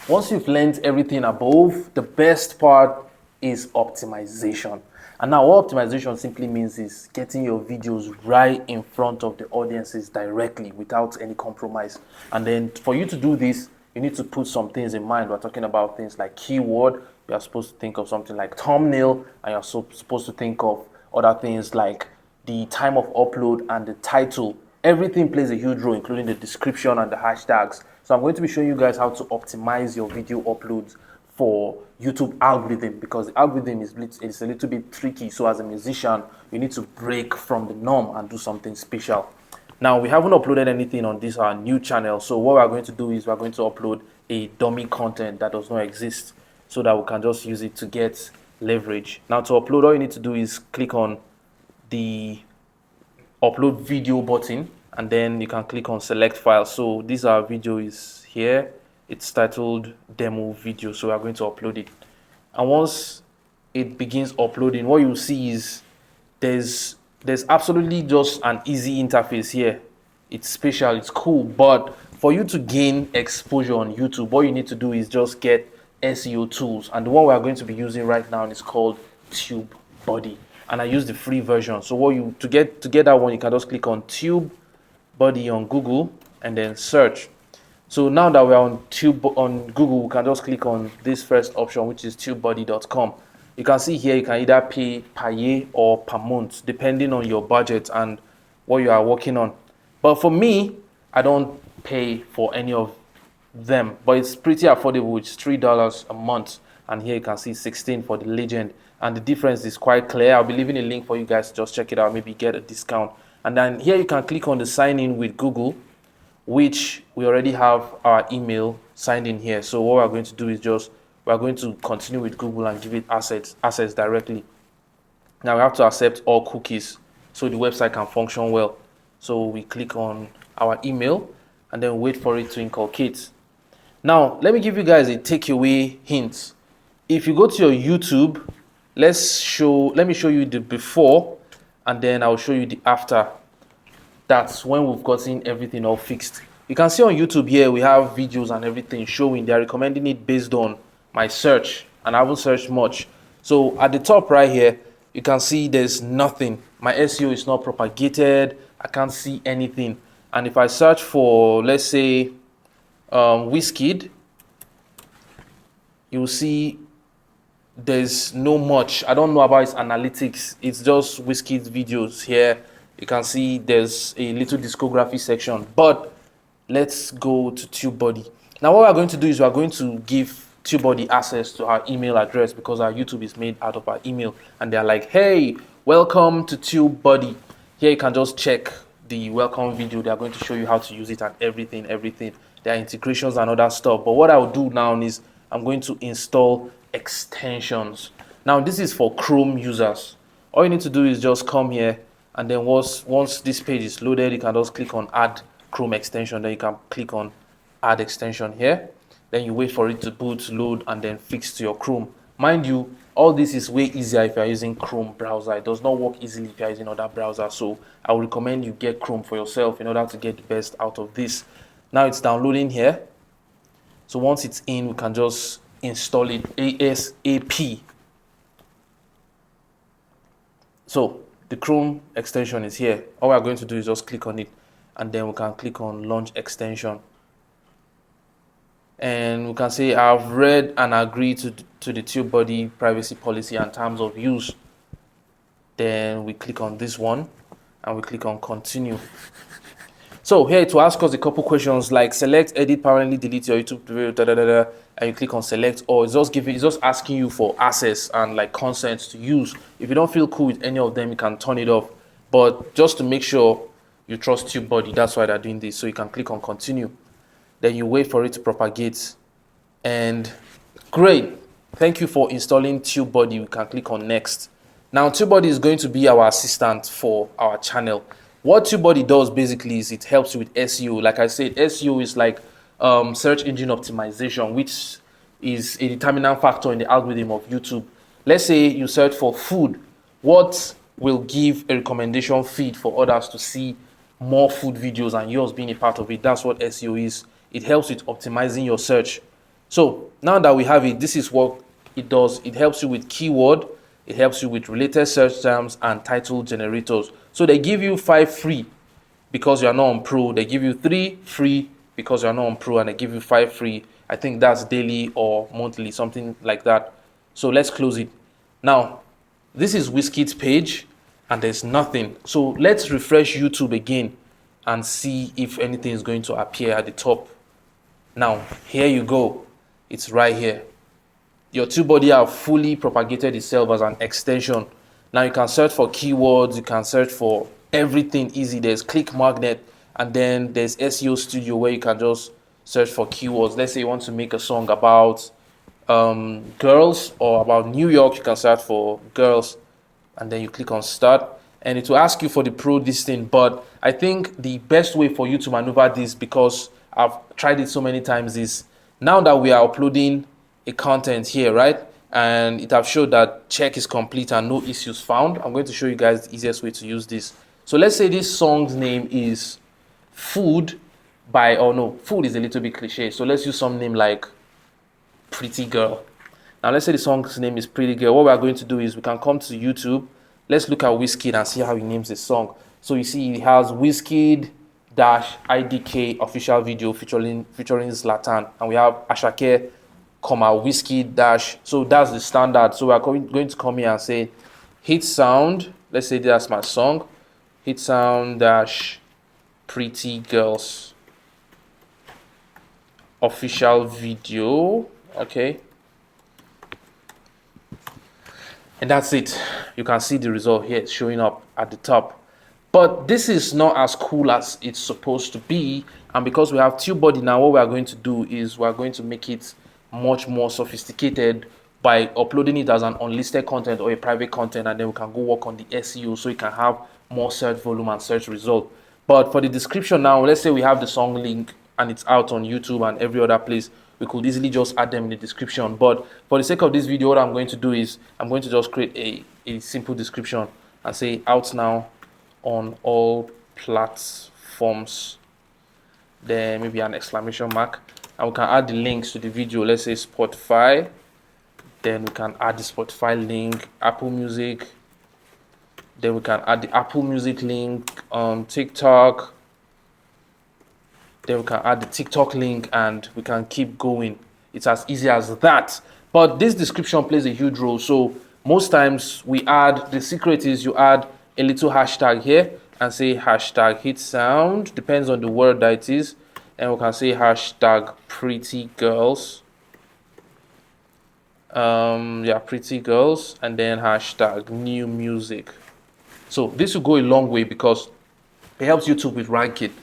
Once you've learned everything above, the best part is optimization. And now what optimization simply means is getting your videos right in front of the audiences directly without any compromise. And then for you to do this, you need to put some things in mind. We're talking about things like keyword. You're supposed to think of something like thumbnail, and you're supposed to think of other things like the time of upload and the title. Everything plays a huge role, including the description and the hashtags. So I'm going to be showing you guys how to optimize your video uploads for YouTube algorithm, because the algorithm is a little bit tricky. So as a musician, you need to break from the norm and do something special. Now, we haven't uploaded anything on this our new channel. So what we're going to do is we're going to upload a dummy content that does not exist so that we can just use it to get leverage. Now, to upload, all you need to do is click on the upload video button, and then you can click on select file. So this our video is here. It's titled demo video, so we are going to upload it. And once it begins uploading, what you'll see is there's absolutely just an easy interface here. It's special, it's cool, but for you to gain exposure on YouTube, what you need to do is just get SEO tools, and the one we are going to be using right now is called TubeBuddy, and I use the free version. So what you to get that one, you can just click on TubeBuddy on Google and then search. So now that we're on Google, we can just click on this first option, which is tubebuddy.com. You can see here you can either pay per year or per month, depending on your budget and what you are working on. But for me, I don't pay for any of them, but it's pretty affordable. It's $3 a month, and here you can see 16 for the legend, and the difference is quite clear. I'll be leaving a link for you guys to just check it out, maybe get a discount. And then here you can click on the sign in with Google, which we already have our email signed in here. So what we're going to do is we're going to continue with Google and give it access directly. Now we have to accept all cookies so the website can function well. So we click on our email and then wait for it to inculcate. Now let me give you guys a takeaway hint. If you go to your YouTube, let me show you the before, and then I'll show you the after. That's when we've gotten everything all fixed. You can see on YouTube here we have videos and everything showing. They're recommending it based on my search, and I haven't searched much. So at the top right here, you can see there's nothing. My SEO is not propagated. I can't see anything. And if I search for, let's say, Wizkid, you'll see there's no much. I don't know about its analytics. It's just Wizkid's videos here. You can see there's a little discography section, but let's go to TubeBuddy. Now what we're going to do is we're going to give TubeBuddy access to our email address, because our YouTube is made out of our email, and they're like, hey, welcome to TubeBuddy. Here you can just check the welcome video. They're going to show you how to use it and everything. There are integrations and other stuff, but what I'll do now is I'm going to install extensions. Now this is for Chrome users. All you need to do is just come here, and then once this page is loaded, you can just click on add Chrome extension. Then you can click on add extension here. Then you wait for it to boot, load, and then fix to your Chrome. Mind you, all this is way easier if you're using Chrome browser. It does not work easily if you're using other browsers. So I would recommend you get Chrome for yourself in order to get the best out of this. Now it's downloading here. So once it's in, we can just install it ASAP. So the Chrome extension is here. All we're going to do is just click on it, and then we can click on launch extension. And we can say I've read and agreed to the TubeBuddy privacy policy and terms of use. Then we click on this one and we click on continue. So here to ask us a couple questions like select, edit, permanently delete your YouTube video, and you click on select, or it's just asking you for access and like consent to use. If you don't feel cool with any of them, you can turn it off. But just to make sure you trust TubeBuddy, that's why they're doing this. So you can click on continue. Then you wait for it to propagate. And great. Thank you for installing TubeBuddy. We can click on next. Now TubeBuddy is going to be our assistant for our channel. What TubeBuddy does basically is it helps you with SEO. Like I said, SEO is like search engine optimization, which is a determinant factor in the algorithm of YouTube. Let's say you search for food. What will give a recommendation feed for others to see more food videos and yours being a part of it? That's what SEO is. It helps with optimizing your search. So now that we have it, this is what it does. It helps you with keyword, it helps you with related search terms and title generators. So they give you 5 free because you are not on pro. They give you 3 free because you are not on pro, and they give you 5 free. I think that's daily or monthly, something like that. So let's close it. Now, this is Wizkid's page and there's nothing. So let's refresh YouTube again and see if anything is going to appear at the top. Now, here you go. It's right here. Your TubeBuddy have fully propagated itself as an extension. Now you can search for keywords, you can search for everything easy. There's Click Magnet, and then there's SEO Studio where you can just search for keywords. Let's say you want to make a song about girls or about New York, you can search for girls, and then you click on start, and it will ask you for the pro listing. But I think the best way for you to maneuver this, because I've tried it so many times, is now that we are uploading a content here, right, and it have showed that check is complete and no issues found. I'm going to show you guys the easiest way to use this. So let's say this song's name is Food by, oh no, Food is a little bit cliche, so let's use some name like Pretty Girl. Now let's say the song's name is Pretty Girl. What we are going to do is we can come to YouTube. Let's look at Wizkid and see how he names the song. So you see he has Wizkid IDK official video featuring Zlatan, and we have Ashake, Wizkid . So that's the standard. So we are going to come here and say hit sound. Let's say that's my song. Hit sound Pretty Girls official video. Okay, and that's it. You can see the result here. It's showing up at the top. But this is not as cool as it's supposed to be, and because we have TubeBuddy now, what we are going to do is we are going to make it much more sophisticated by uploading it as an unlisted content or a private content, and then we can go work on the SEO so you can have more search volume and search result. But for the description now, let's say we have the song link and it's out on YouTube and every other place, we could easily just add them in the description. But for the sake of this video, what I'm going to do is I'm going to just create a simple description and say out now on all platforms, then maybe an exclamation mark, and we can add the links to the video. Let's say Spotify, then we can add the Spotify link, Apple Music, then we can add the Apple Music link on TikTok, then we can add the TikTok link, and we can keep going. It's as easy as that. But this description plays a huge role. So most times we add, the secret is you add a little hashtag here and say hashtag hit sound, depends on the word that it is, and we can say hashtag pretty girls, pretty girls, and then hashtag new music. So this will go a long way because it helps YouTube with ranking.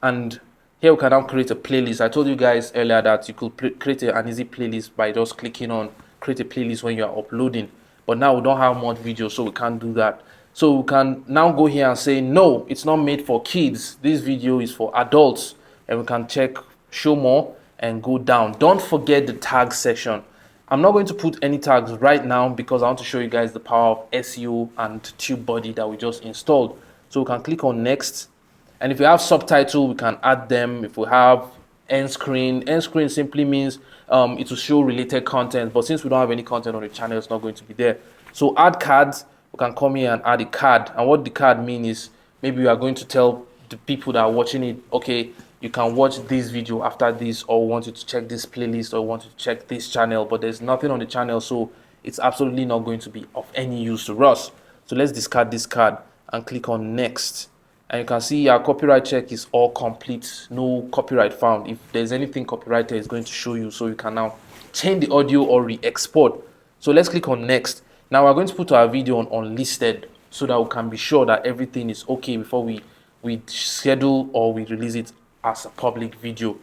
And here we can now create a playlist. I told you guys earlier that you could create an easy playlist by just clicking on create a playlist when you are uploading, but now we don't have much videos, so we can't do that. So we can now go here and say no, it's not made for kids, this video is for adults, and we can check show more and go down. Don't forget the tag section. I'm not going to put any tags right now because I want to show you guys the power of SEO and TubeBuddy that we just installed. So we can click on next, and if we have subtitle, we can add them. If we have end screen simply means it will show related content, but since we don't have any content on the channel, it's not going to be there. So add cards, we can come here and add a card, and what the card means is maybe we are going to tell the people that are watching it, okay, you can watch this video after this, or want you to check this playlist, or want you to check this channel, but there's nothing on the channel, so it's absolutely not going to be of any use to us. So let's discard this card and click on next, and you can see our copyright check is all complete, no copyright found. If there's anything copyrighted, it's going to show you, so you can now change the audio or re-export. So let's click on next. Now we're going to put our video on unlisted so that we can be sure that everything is okay before we schedule or we release it as a public video.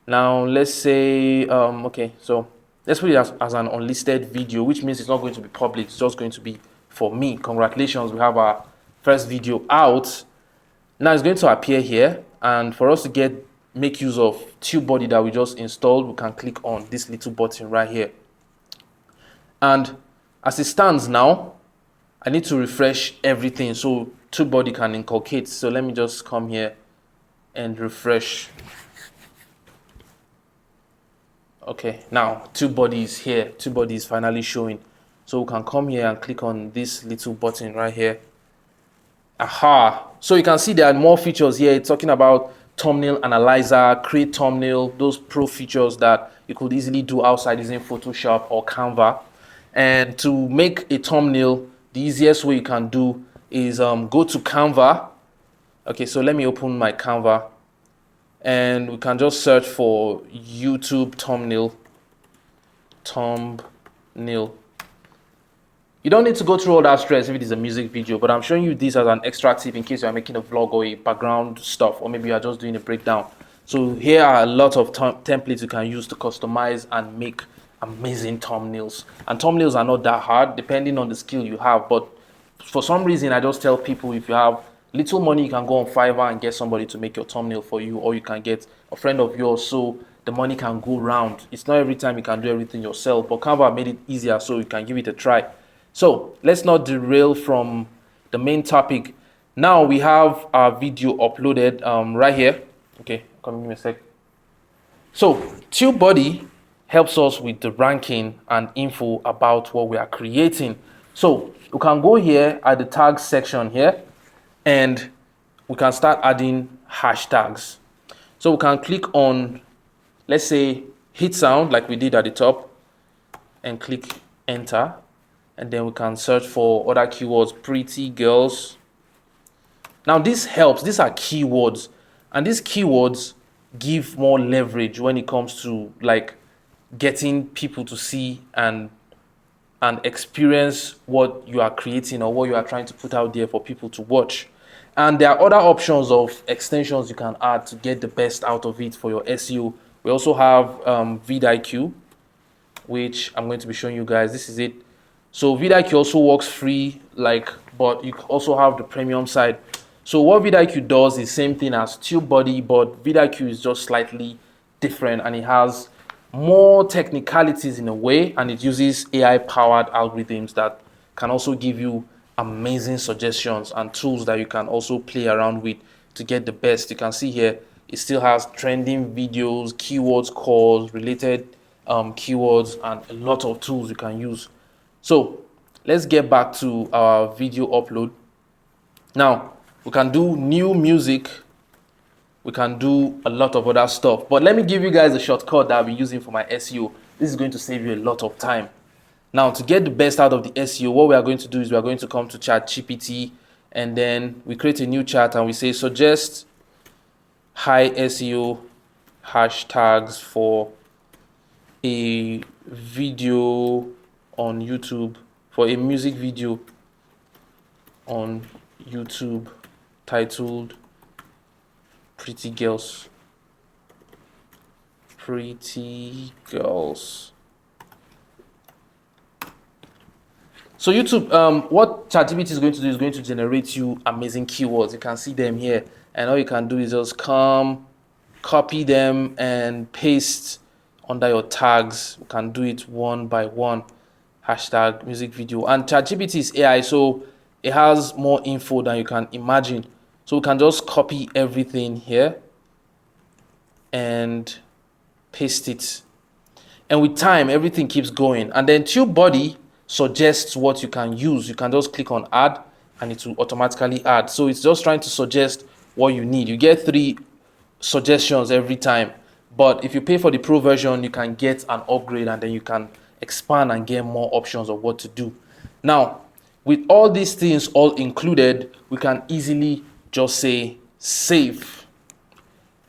Now let's say okay, so let's put it as an unlisted video, which means it's not going to be public, it's just going to be for me. Congratulations, we have our first video out. Now it's going to appear here, and for us to make use of TubeBuddy that we just installed, we can click on this little button right here. And as it stands now, I need to refresh everything so TubeBuddy can inculcate. So let me just come here and refresh. Okay, now TubeBuddy is here. TubeBuddy is finally showing. So we can come here and click on this little button right here. Aha! So you can see there are more features here. It's talking about thumbnail analyzer, create thumbnail, those pro features that you could easily do outside using Photoshop or Canva. And to make a thumbnail, the easiest way you can do is go to Canva. Okay, so let me open my Canva. And we can just search for YouTube thumbnail. You don't need to go through all that stress if it is a music video, but I'm showing you this as an extra tip in case you're making a vlog or a background stuff, or maybe you're just doing a breakdown. So here are a lot of templates you can use to customize and make amazing thumbnails. And thumbnails are not that hard depending on the skill you have, but for some reason I just tell people if you have little money, you can go on Fiverr and get somebody to make your thumbnail for you, or you can get a friend of yours so the money can go round. It's not every time you can do everything yourself, but Canva made it easier so you can give it a try. So let's not derail from the main topic. Now we have our video uploaded right here. Okay, come give me a sec. So TubeBuddy helps us with the ranking and info about what we are creating. So we can go here at the tag section here, and we can start adding hashtags. So we can click on, let's say, hit sound like we did at the top, and click enter. And then we can search for other keywords, pretty girls. Now this helps, these are keywords, and these keywords give more leverage when it comes to like getting people to see and experience what you are creating or what you are trying to put out there for people to watch. And there are other options of extensions you can add to get the best out of it for your SEO. We also have vidIQ, which I'm going to be showing you guys. This is it. So vidIQ also works free, but you also have the premium side. So what vidIQ does is same thing as TubeBuddy, but vidIQ is just slightly different, and it has more technicalities in a way, and it uses AI-powered algorithms that can also give you amazing suggestions and tools that you can also play around with to get the best. You can see here, it still has trending videos, keywords, calls, related keywords, and a lot of tools you can use. So let's get back to our video upload. Now, we can do new music. We can do a lot of other stuff. But let me give you guys a shortcut that I'll be using for my SEO. This is going to save you a lot of time. Now, to get the best out of the SEO, what we are going to do is we are going to come to ChatGPT, and then we create a new chat and we say suggest high SEO hashtags for a video on YouTube, for a music video on YouTube titled Pretty Girls. Pretty Girls. So YouTube, what ChatGPT is going to do is going to generate you amazing keywords. You can see them here, and all you can do is just come, copy them, and paste under your tags. You can do it one by one. Hashtag music video. And ChatGPT is AI, so it has more info than you can imagine. So we can just copy everything here and paste it. And with time, everything keeps going. And then TubeBuddy suggests what you can use. You can just click on add and it will automatically add. So it's just trying to suggest what you need. You get 3 suggestions every time. But if you pay for the pro version, you can get an upgrade, and then you can expand and get more options of what to do. Now, with all these things all included, we can easily just say save.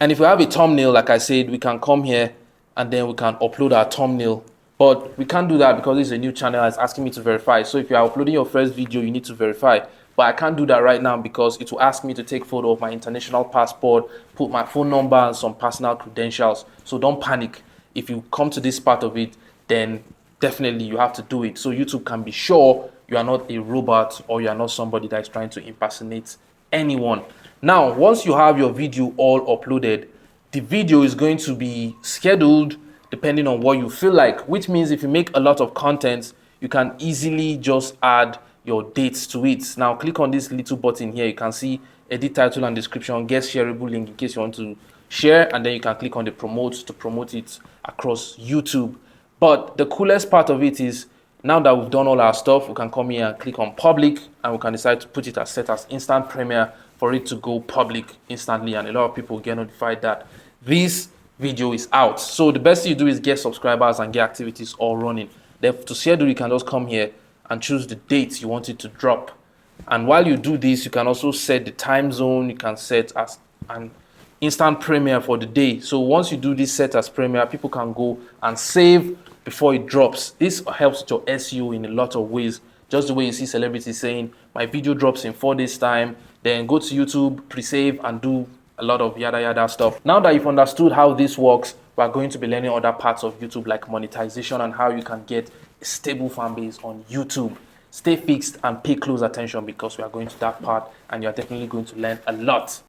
And if we have a thumbnail, like I said, we can come here and then we can upload our thumbnail. But we can't do that because it's a new channel. It's asking me to verify. So if you are uploading your first video, you need to verify. But I can't do that right now because it will ask me to take photo of my international passport, put my phone number and some personal credentials. So don't panic. If you come to this part of it, then definitely you have to do it. So YouTube can be sure you are not a robot or you are not somebody that is trying to impersonate anyone. Now, once you have your video all uploaded, the video is going to be scheduled depending on what you feel like, which means if you make a lot of content, you can easily just add your dates to it. Now, click on this little button here. You can see edit title and description, get shareable link in case you want to share, and then you can click on the promote to promote it across YouTube. But the coolest part of it is, now that we've done all our stuff, we can come here and click on public, and we can decide to put it as set as instant premiere for it to go public instantly, and a lot of people get notified that this video is out. So the best thing you do is get subscribers and get activities all running. Then to schedule, you can just come here and choose the date you want it to drop. And while you do this, you can also set the time zone. You can set as an instant premiere for the day. So once you do this set as premiere, people can go and save before it drops. This helps with your SEO in a lot of ways. Just the way you see celebrities saying, my video drops in 4 days time, then go to YouTube, pre-save, and do a lot of yada yada stuff. Now that you've understood how this works, we're going to be learning other parts of YouTube like monetization and how you can get a stable fan base on YouTube. Stay fixed and pay close attention, because we are going to that part and you're definitely going to learn a lot.